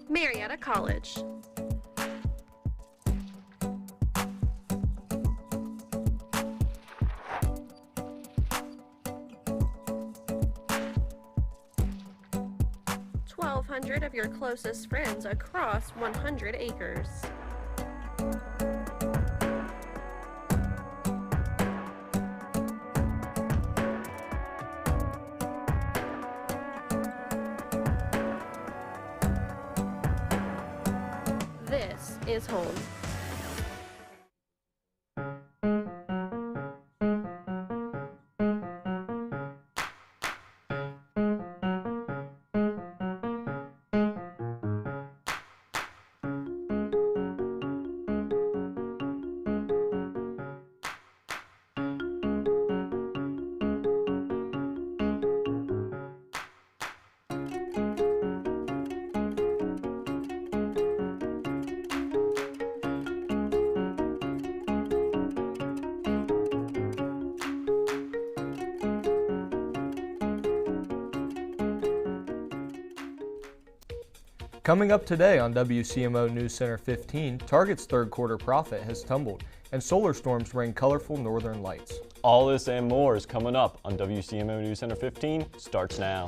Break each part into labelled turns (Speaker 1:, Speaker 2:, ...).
Speaker 1: Marietta College. $1,200 of your closest friends across 100 acres. This is home.
Speaker 2: Coming up today on WCMO NewsCenter 15, Target's third quarter profit has tumbled, and solar storms bring colorful northern lights.
Speaker 3: All this and more is coming up on WCMO NewsCenter 15, starts now.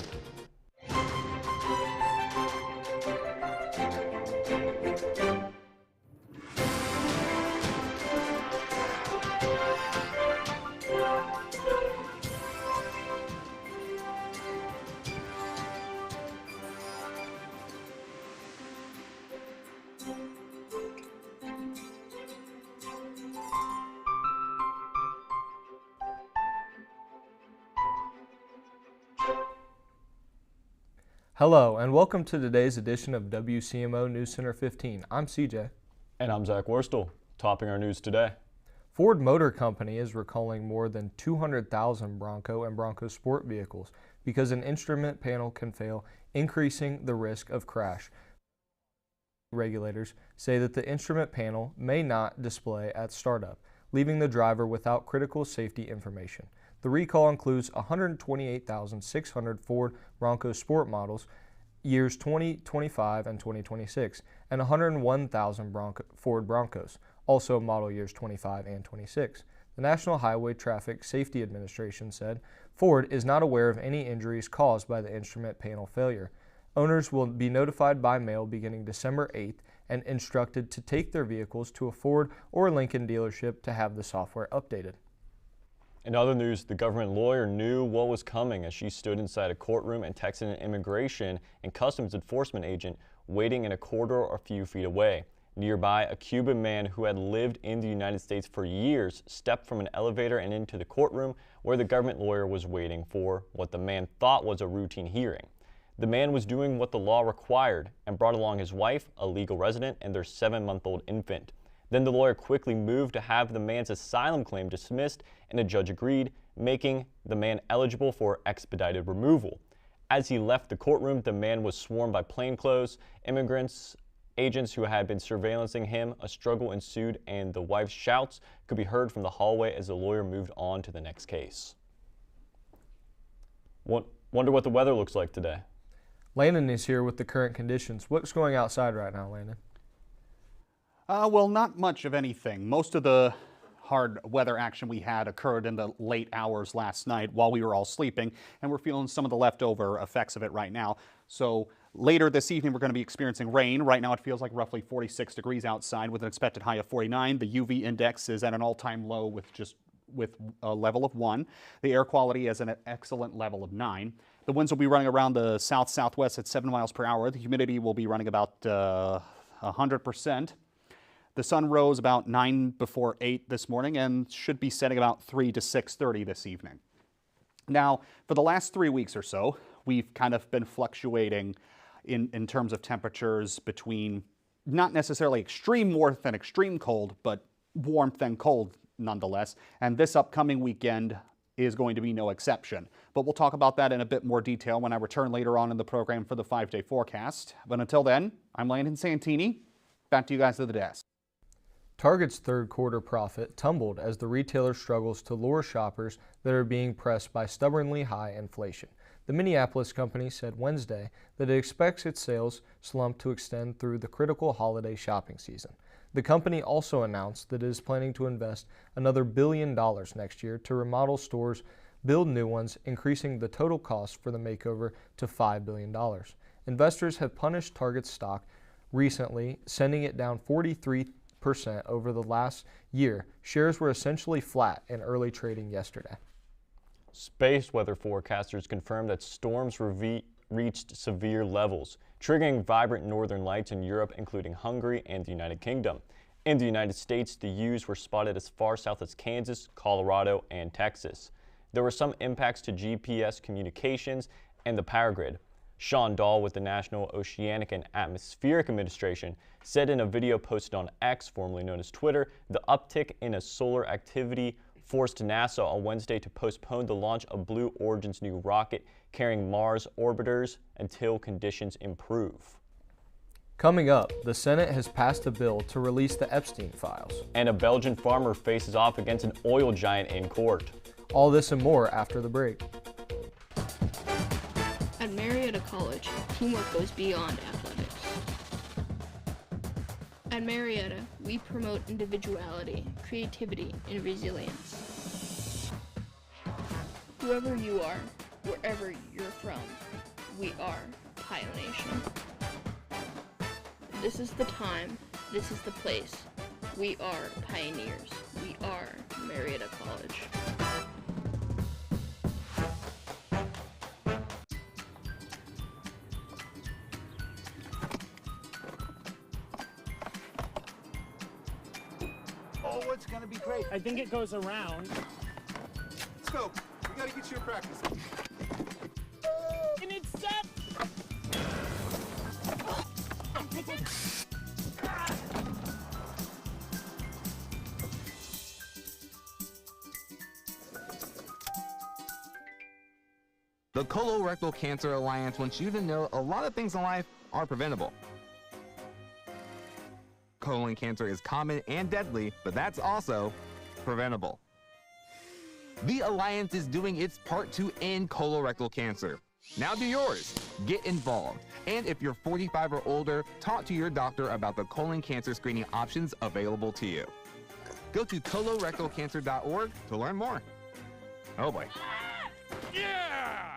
Speaker 2: Hello, and welcome to today's edition of WCMO NewsCenter 15. I'm CJ.
Speaker 3: And I'm Zach Worstel. Topping our news today.
Speaker 2: Ford Motor Company is recalling more than 200,000 Bronco and Bronco Sport vehicles because an instrument panel can fail, increasing the risk of crash. Regulators say that the instrument panel may not display at startup, leaving the driver without critical safety information. The recall includes 128,600 Ford Bronco Sport models, years 2025 and 2026, and 101,000 Ford Broncos, also model years 25 and 26. The National Highway Traffic Safety Administration said Ford is not aware of any injuries caused by the instrument panel failure. Owners will be notified by mail beginning December 8th and instructed to take their vehicles to a Ford or Lincoln dealership to have the software updated.
Speaker 3: In other news, the government lawyer knew what was coming as she stood inside a courtroom and texted an immigration and customs enforcement agent waiting in a corridor a few feet away. Nearby, a Cuban man who had lived in the United States for years stepped from an elevator and into the courtroom where the government lawyer was waiting for what the man thought was a routine hearing. The man was doing what the law required and brought along his wife, a legal resident, and their 7-month-old infant. Then the lawyer quickly moved to have the man's asylum claim dismissed, and a judge agreed, making the man eligible for expedited removal. As he left the courtroom, the man was swarmed by plainclothes immigrants, agents who had been surveillancing him. A struggle ensued, and the wife's shouts could be heard from the hallway as the lawyer moved on to the next case. Wonder what the weather looks like today.
Speaker 2: Landon is here with the current conditions. What's going outside right now, Landon?
Speaker 4: Well, not much of anything. Most of the hard weather action we had occurred in the late hours last night while we were all sleeping, and we're feeling some of the leftover effects of it right now. So later this evening, we're going to be experiencing rain. Right now, it feels like roughly 46 degrees outside with an expected high of 49. The UV index is at an all-time low with a level of 1. The air quality is an excellent level of 9. The winds will be running around the south-southwest at 7 miles per hour. The humidity will be running about 100%. The sun rose about 9 before 8 this morning and should be setting about 3 to 6:30 this evening. Now, for the last 3 weeks or so, we've kind of been fluctuating in terms of temperatures between not necessarily extreme warmth and extreme cold, but warmth and cold nonetheless. And this upcoming weekend is going to be no exception. But we'll talk about that in a bit more detail when I return later on in the program for the 5-day forecast. But until then, I'm Landon Santini. Back to you guys at the desk.
Speaker 2: Target's third quarter profit tumbled as the retailer struggles to lure shoppers that are being pressed by stubbornly high inflation. The Minneapolis company said Wednesday that it expects its sales slump to extend through the critical holiday shopping season. The company also announced that it is planning to invest another $1 billion next year to remodel stores, build new ones, increasing the total cost for the makeover to $5 billion. Investors have punished Target's stock recently, sending it down 43% over the last year. Shares were essentially flat in early trading yesterday.
Speaker 3: Space weather forecasters confirmed that storms reached severe levels, triggering vibrant northern lights in Europe, including Hungary and the United Kingdom. In the United States, the U's were spotted as far south as Kansas, Colorado, and Texas. There were some impacts to GPS communications and the power grid. Sean Dahl with the National Oceanic and Atmospheric Administration said in a video posted on X, formerly known as Twitter, the uptick in a solar activity forced NASA on Wednesday to postpone the launch of Blue Origin's new rocket carrying Mars orbiters until conditions improve.
Speaker 2: Coming up, the Senate has passed a bill to release the Epstein files.
Speaker 3: And a Belgian farmer faces off against an oil giant in court.
Speaker 2: All this and more after the break.
Speaker 5: At Marietta College, teamwork goes beyond athletics. At Marietta, we promote individuality, creativity, and resilience. Whoever you are, wherever you're from, we are Pio Nation. This is the time, this is the place. We are pioneers. We are Marietta College.
Speaker 6: Oh, it's gonna be great.
Speaker 7: I think it goes around.
Speaker 6: Let's go. We gotta get you in practice.
Speaker 7: And it's set!
Speaker 8: The Colorectal Cancer Alliance wants you to know a lot of things in life are preventable. Colon cancer is common and deadly, but that's also preventable. The Alliance is doing its part to end colorectal cancer. Now do yours. Get involved. And if you're 45 or older, talk to your doctor about the colon cancer screening options available to you. Go to colorectalcancer.org to learn more. Oh boy.
Speaker 7: Yeah!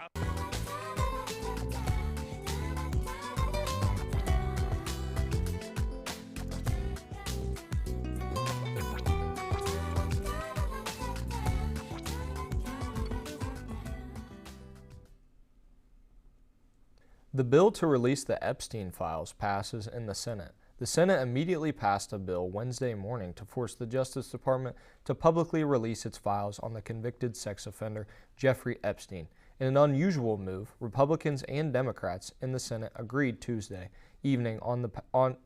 Speaker 2: The bill to release the Epstein files passes in the Senate. The Senate immediately passed a bill Wednesday morning to force the Justice Department to publicly release its files on the convicted sex offender Jeffrey Epstein. In an unusual move, Republicans and Democrats in the Senate agreed Tuesday evening on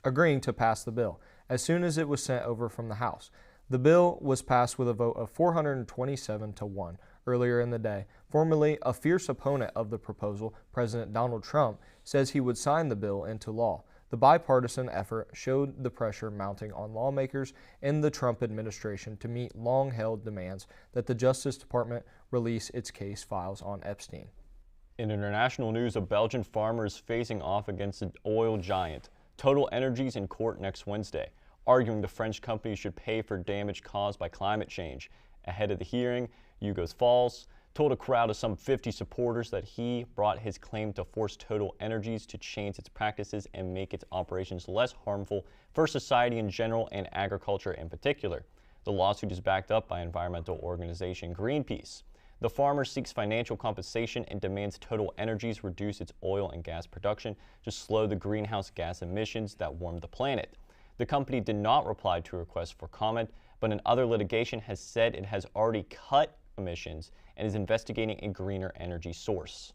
Speaker 2: agreeing to pass the bill as soon as it was sent over from the House. The bill was passed with a vote of 427 to 1 earlier in the day. Formerly a fierce opponent of the proposal, President Donald Trump says he would sign the bill into law. The bipartisan effort showed the pressure mounting on lawmakers in the Trump administration to meet long-held demands that the Justice Department release its case files on Epstein.
Speaker 3: In international news, a Belgian farmer is facing off against an oil giant. Total Energies in court next Wednesday, arguing the French company should pay for damage caused by climate change. Ahead of the hearing, Hugo Falls told a crowd of some 50 supporters that he brought his claim to force Total Energies to change its practices and make its operations less harmful for society in general and agriculture in particular. The lawsuit is backed up by environmental organization Greenpeace. The farmer seeks financial compensation and demands Total Energies reduce its oil and gas production to slow the greenhouse gas emissions that warm the planet. The company did not reply to requests for comment, but in other litigation has said it has already cut emissions and is investigating a greener energy source.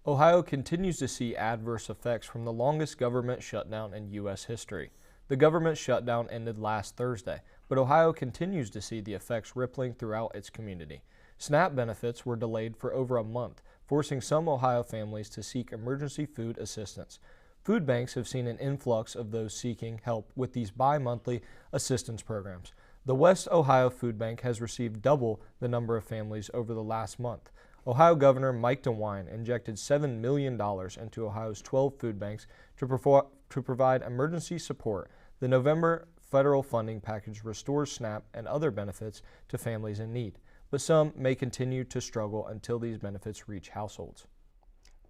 Speaker 2: Ohio continues to see adverse effects from the longest government shutdown in U.S. history. The government shutdown ended last Thursday, but Ohio continues to see the effects rippling throughout its community. SNAP benefits were delayed for over a month, forcing some Ohio families to seek emergency food assistance. Food banks have seen an influx of those seeking help with these bi-monthly assistance programs. The West Ohio Food Bank has received double the number of families over the last month. Ohio Governor Mike DeWine injected $7 million into Ohio's 12 food banks to provide emergency support. The November federal funding package restores SNAP and other benefits to families in need, but some may continue to struggle until these benefits reach households.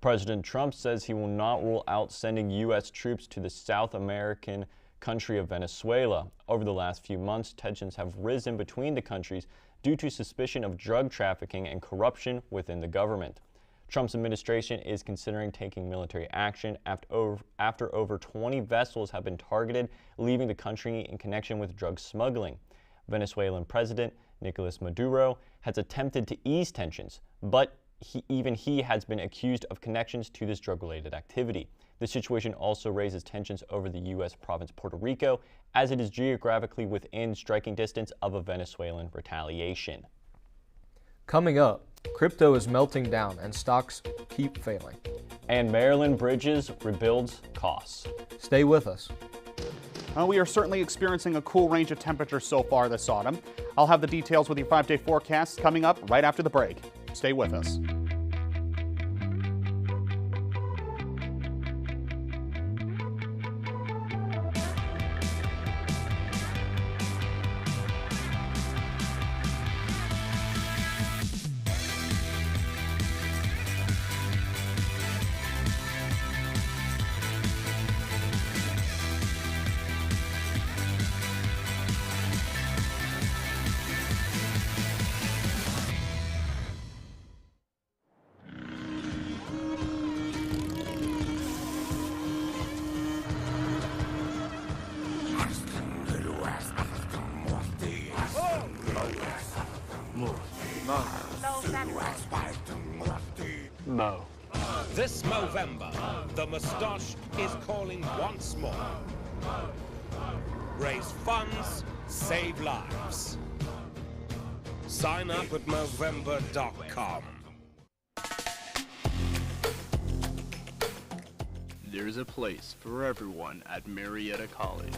Speaker 3: President Trump says he will not rule out sending U.S. troops to the South American country of Venezuela. Over the last few months, tensions have risen between the countries due to suspicion of drug trafficking and corruption within the government. Trump's administration is considering taking military action after over 20 vessels have been targeted, leaving the country in connection with drug smuggling. Venezuelan President Nicolas Maduro has attempted to ease tensions, but even he has been accused of connections to this drug-related activity. The situation also raises tensions over the U.S. province Puerto Rico, as it is geographically within striking distance of a Venezuelan retaliation.
Speaker 2: Coming up, crypto is melting down and stocks keep failing.
Speaker 3: And Maryland bridges rebuilds costs.
Speaker 2: Stay with us.
Speaker 4: We are certainly experiencing a cool range of temperatures so far this autumn. I'll have the details with your 5-day forecast coming up right after the break. Stay with us.
Speaker 3: Mo.
Speaker 9: This Movember, the moustache is calling once more. Raise funds, save lives. Sign up at Movember.com.
Speaker 10: There's a place for everyone at Marietta College.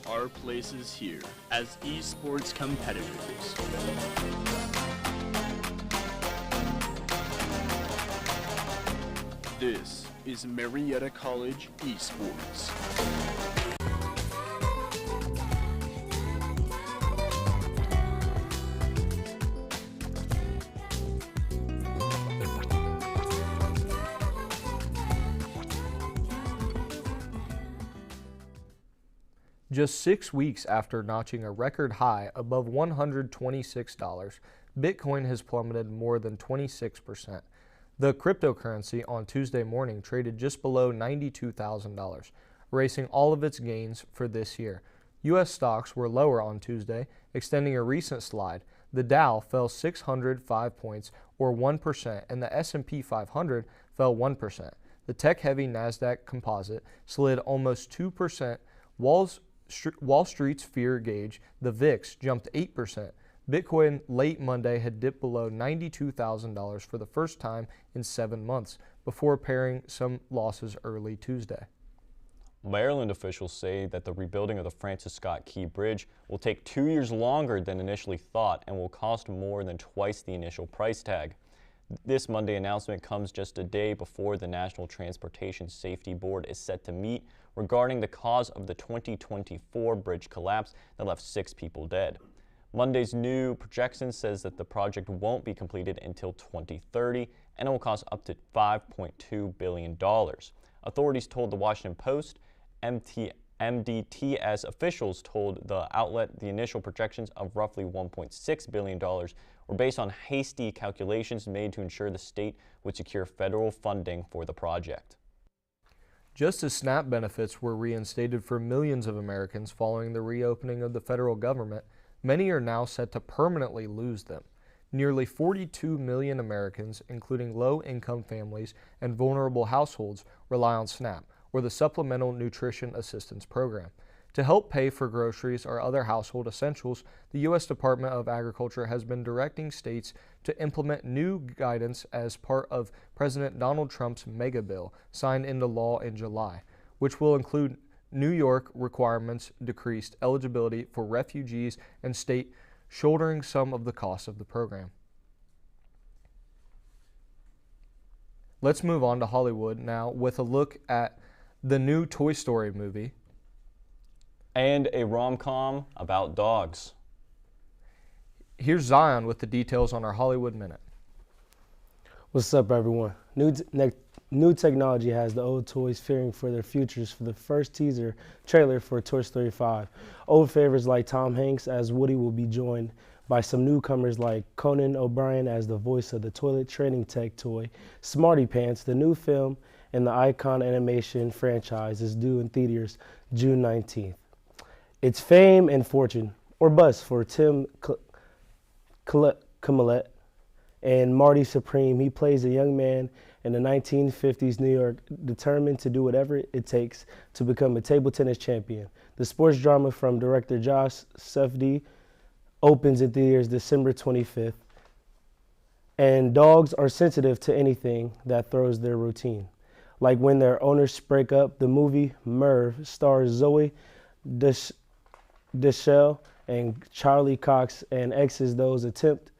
Speaker 10: Our place is here as esports competitors. This is Marietta College Esports.
Speaker 2: Just 6 weeks after notching a record high above $126, Bitcoin has plummeted more than 26%. The cryptocurrency on Tuesday morning traded just below $92,000, erasing all of its gains for this year. U.S. stocks were lower on Tuesday, extending a recent slide. The Dow fell 605 points, or 1%, and the S&P 500 fell 1%. The tech-heavy NASDAQ composite slid almost 2%. Wall Street's fear gauge, the VIX, jumped 8%. Bitcoin late Monday had dipped below $92,000 for the first time in 7 months, before pairing some losses early Tuesday.
Speaker 3: Maryland officials say that the rebuilding of the Francis Scott Key Bridge will take 2 years longer than initially thought and will cost more than twice the initial price tag. This Monday announcement comes just a day before the National Transportation Safety Board is set to meet regarding the cause of the 2024 bridge collapse that left 6 people dead. Monday's new projection says that the project won't be completed until 2030 and it will cost up to $5.2 billion. Authorities told the Washington Post. MDTS officials told the outlet the initial projections of roughly $1.6 billion were based on hasty calculations made to ensure the state would secure federal funding for the project.
Speaker 2: Just as SNAP benefits were reinstated for millions of Americans following the reopening of the federal government, many are now set to permanently lose them. Nearly 42 million Americans, including low-income families and vulnerable households, rely on SNAP, or the Supplemental Nutrition Assistance Program. To help pay for groceries or other household essentials, the U.S. Department of Agriculture has been directing states to implement new guidance as part of President Donald Trump's mega bill signed into law in July, which will include New York requirements decreased eligibility for refugees and state shouldering some of the costs of the program. Let's move on to Hollywood now with a look at the new Toy Story movie.
Speaker 3: And a rom-com about dogs.
Speaker 2: Here's Zion with the details on our Hollywood Minute.
Speaker 11: What's up, everyone? New technology has the old toys fearing for their futures for the first teaser trailer for Toy Story 5. Old favorites like Tom Hanks as Woody will be joined by some newcomers like Conan O'Brien as the voice of the toilet training tech toy. Smarty Pants, the new film in the Icon animation franchise, is due in theaters June 19th. It's fame and fortune, or bust, for Tim Collette and Marty Supreme. He plays a young man in the 1950s New York, determined to do whatever it takes to become a table tennis champion. The sports drama from director Josh Safdie opens in theaters December 25th. And dogs are sensitive to anything that throws their routine. Like when their owners break up, the movie Merv stars Zoe Deschanel and Charlie Cox, and exes those attempt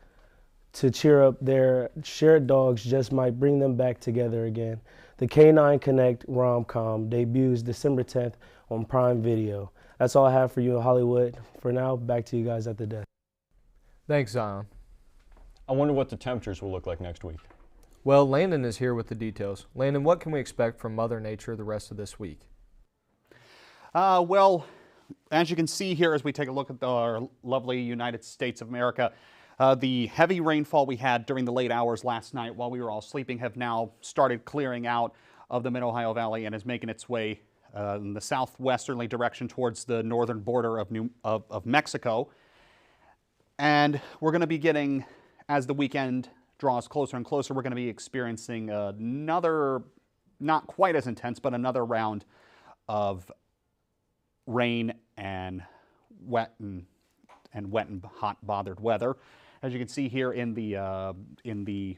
Speaker 11: to cheer up their shared dogs just might bring them back together again. The K9 Connect rom-com debuts December 10th on Prime Video. That's all I have for you in Hollywood. For now, back to you guys at the desk.
Speaker 2: Thanks, Zion.
Speaker 3: I wonder what the temperatures will look like next week.
Speaker 2: Well, Landon is here with the details. Landon, what can we expect from Mother Nature the rest of this week?
Speaker 4: Well, as you can see here as we take a look at our lovely United States of America, the heavy rainfall we had during the late hours last night while we were all sleeping have now started clearing out of the Mid-Ohio Valley and is making its way in the southwesterly direction towards the northern border of Mexico. And we're going to be getting, as the weekend draws closer and closer, we're going to be experiencing another, not quite as intense, but another round of rain and wet and hot bothered weather. As you can see here in the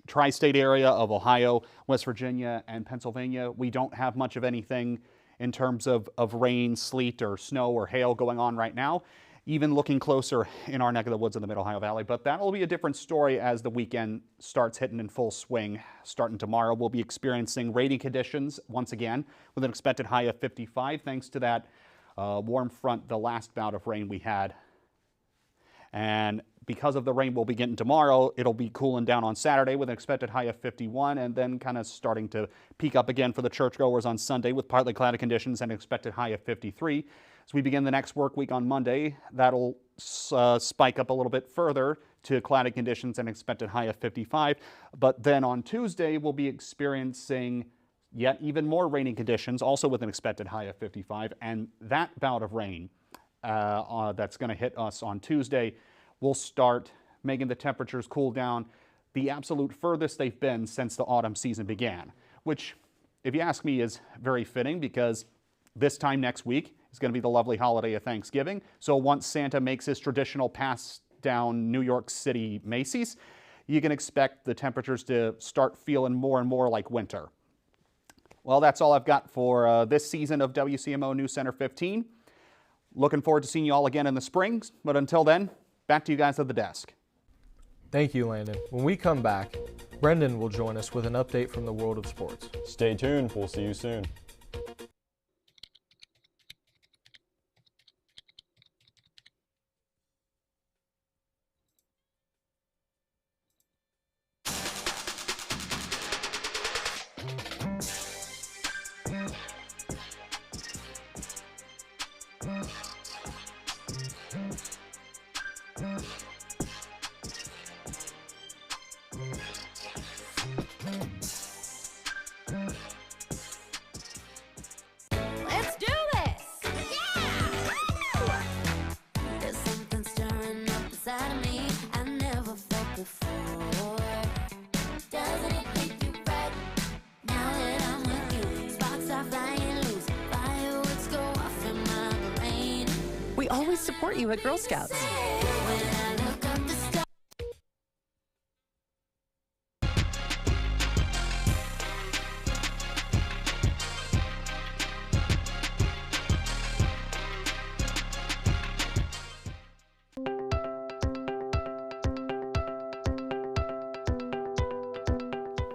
Speaker 4: tri-state area of Ohio, West Virginia, and Pennsylvania, we don't have much of anything in terms of rain, sleet, or snow, or hail going on right now, even looking closer in our neck of the woods in the Mid-Ohio Valley. But that will be a different story as the weekend starts hitting in full swing. Starting tomorrow, we'll be experiencing rainy conditions once again with an expected high of 55 thanks to that warm front, the last bout of rain we had. And because of the rain we'll be getting tomorrow, it'll be cooling down on Saturday with an expected high of 51, and then kind of starting to peak up again for the churchgoers on Sunday with partly cloudy conditions and an expected high of 53. As we begin the next work week on Monday, that'll spike up a little bit further to cloudy conditions and expected high of 55. But then on Tuesday, we'll be experiencing yet even more rainy conditions, also with an expected high of 55. And that bout of rain that's going to hit us on Tuesday will start making the temperatures cool down the absolute furthest they've been since the autumn season began, which, if you ask me, is very fitting because this time next week is going to be the lovely holiday of Thanksgiving. So once Santa makes his traditional pass down New York City Macy's, you can expect the temperatures to start feeling more and more like winter. Well, that's all I've got for this season of WCMO NewsCenter 15. Looking forward to seeing you all again in the spring, but until then, back to you guys at the desk.
Speaker 2: Thank you, Landon. When we come back, Brendan will join us with an update from the world of sports.
Speaker 3: Stay tuned. We'll see you soon.
Speaker 12: Let's do this! Yeah! There's something stirring up inside of me I never felt before. Doesn't it make you right now that I'm with you? Sparks are flying loose, fireworks go off in my brain.
Speaker 13: We always support you at Girl Scouts.
Speaker 12: When I look up the sky.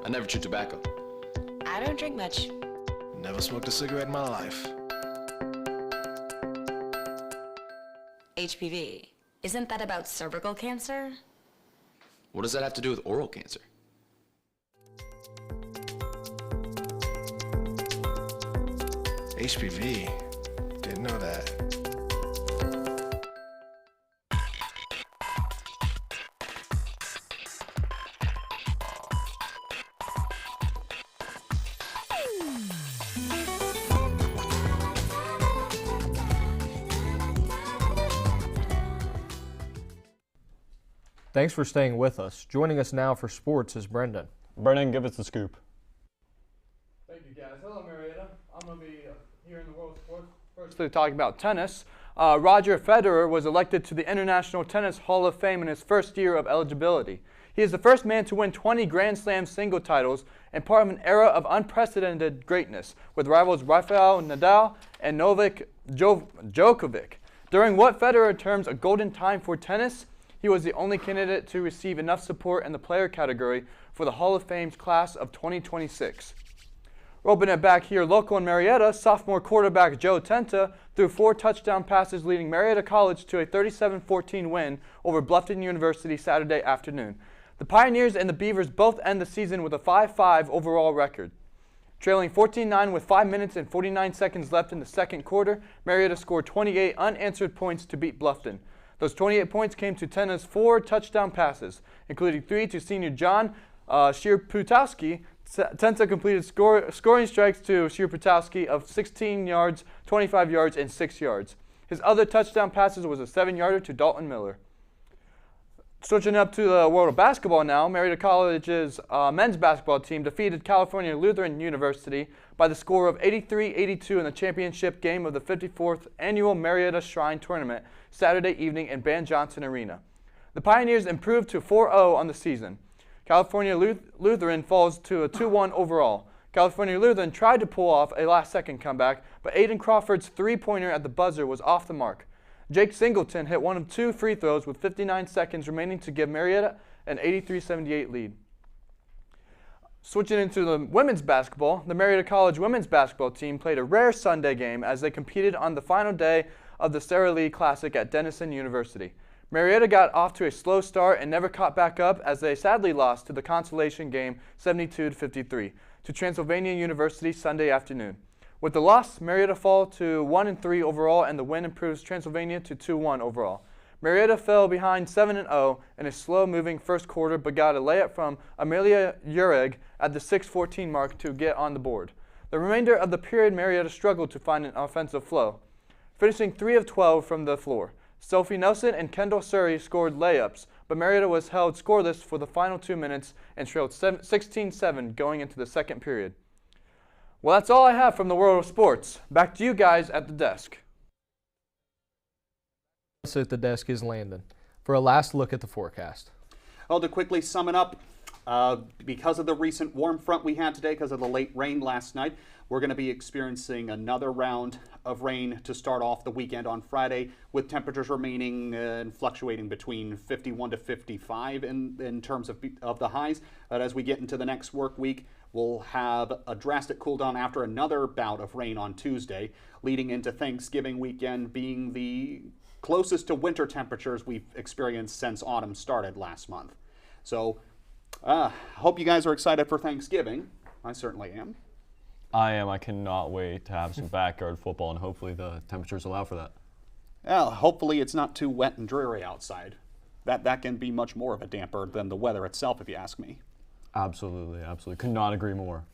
Speaker 14: I never chew tobacco.
Speaker 13: I don't drink much.
Speaker 6: Never smoked a cigarette in my life.
Speaker 13: HPV. Isn't that about cervical cancer?
Speaker 14: What does that have to do with oral cancer?
Speaker 6: HPV. Didn't know that.
Speaker 2: Thanks for staying with us. Joining us now for sports is Brendan.
Speaker 3: Brendan, give us the scoop.
Speaker 15: Thank you, guys. Hello, Marietta. I'm going to be here in the world of sports. First, to talk about tennis. Roger Federer was elected to the International Tennis Hall of Fame in his first year of eligibility. He is the first man to win 20 Grand Slam single titles and part of an era of unprecedented greatness, with rivals Rafael Nadal and Novak Djokovic. During what Federer terms a golden time for tennis, he was the only candidate to receive enough support in the player category for the Hall of Fame's class of 2026. Roping it back here local in Marietta, sophomore quarterback Joe Tenta threw 4 touchdown passes, leading Marietta College to a 37-14 win over Bluffton University Saturday afternoon. The Pioneers and the Beavers both end the season with a 5-5 overall record. Trailing 14-9 with 5 minutes and 49 seconds left in the second quarter, Marietta scored 28 unanswered points to beat Bluffton. Those 28 points came to Tenta's 4 touchdown passes, including 3 to senior John Sierputowski. Tenta completed scoring strikes to Sierputowski of 16 yards, 25 yards, and 6 yards. His other touchdown passes was a 7-yarder to Dalton Miller. Switching up to the world of basketball now, Marietta College's men's basketball team defeated California Lutheran University by the score of 83-82 in the championship game of the 54th annual Marietta Shrine Tournament Saturday evening in Ban Johnson Arena. The Pioneers improved to 4-0 on the season. California Lutheran falls to a 2-1 overall. California Lutheran tried to pull off a last-second comeback, but Aiden Crawford's three-pointer at the buzzer was off the mark. Jake Singleton hit one of 2 free throws with 59 seconds remaining to give Marietta an 83-78 lead. Switching into the women's basketball, the Marietta College women's basketball team played a rare Sunday game as they competed on the final day of the Sara Lee Classic at Denison University. Marietta got off to a slow start and never caught back up as they sadly lost to the consolation game 72-53 to Transylvania University Sunday afternoon. With the loss, Marietta fall to 1-3 overall, and the win improves Transylvania to 2-1 overall. Marietta fell behind 7-0 in a slow-moving first quarter, but got a layup from Amelia Ureg at the 6:14 mark to get on the board. The remainder of the period, Marietta struggled to find an offensive flow, finishing 3 of 12 from the floor. Sophie Nelson and Kendall Surrey scored layups, but Marietta was held scoreless for the final 2 minutes and trailed 16-7 going into the second period. Well, that's all I have from the world of sports. Back to you guys at the desk.
Speaker 2: At the desk is Landon for a last look at the forecast.
Speaker 4: Well, to quickly sum it up, because of the recent warm front we had today, because of the late rain last night, we're going to be experiencing another round of rain to start off the weekend on Friday, with temperatures remaining and fluctuating between 51 to 55 in terms of the highs. But as we get into the next work week, we'll have a drastic cool down after another bout of rain on Tuesday, leading into Thanksgiving weekend being the closest to winter temperatures we've experienced since autumn started last month. So, hope you guys are excited for Thanksgiving. I certainly am.
Speaker 3: I am. I cannot wait to have some backyard football, and hopefully the temperatures allow for that.
Speaker 4: Well, hopefully it's not too wet and dreary outside. That can be much more of a damper than the weather itself, if you ask me.
Speaker 3: Absolutely, absolutely. Could not agree more.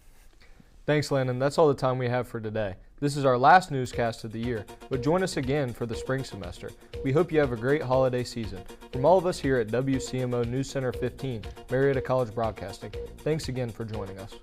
Speaker 2: Thanks, Landon. That's all the time we have for today. This is our last newscast of the year, but join us again for the spring semester. We hope you have a great holiday season. From all of us here at WCMO NewsCenter 15, Marietta College Broadcasting, thanks again for joining us.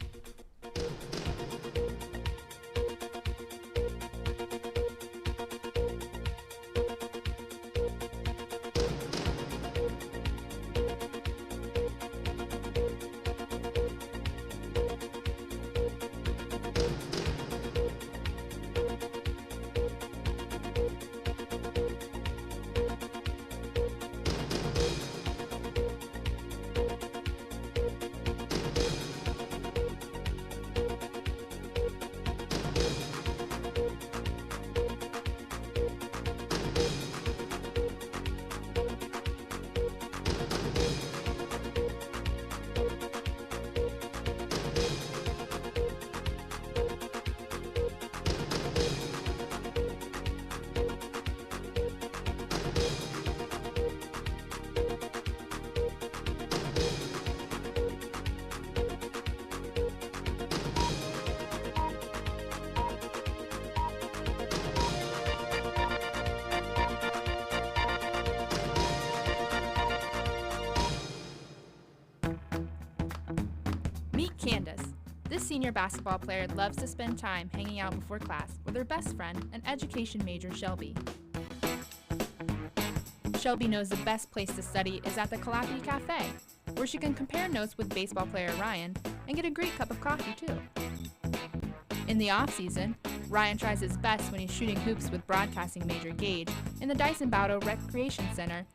Speaker 16: Candace. This senior basketball player loves to spend time hanging out before class with her best friend and education major Shelby. Shelby knows the best place to study is at the Calapi Cafe, where she can compare notes with baseball player Ryan and get a great cup of coffee too. In the off-season, Ryan tries his best when he's shooting hoops with broadcasting major Gage in the Dyson Baudo Recreation Center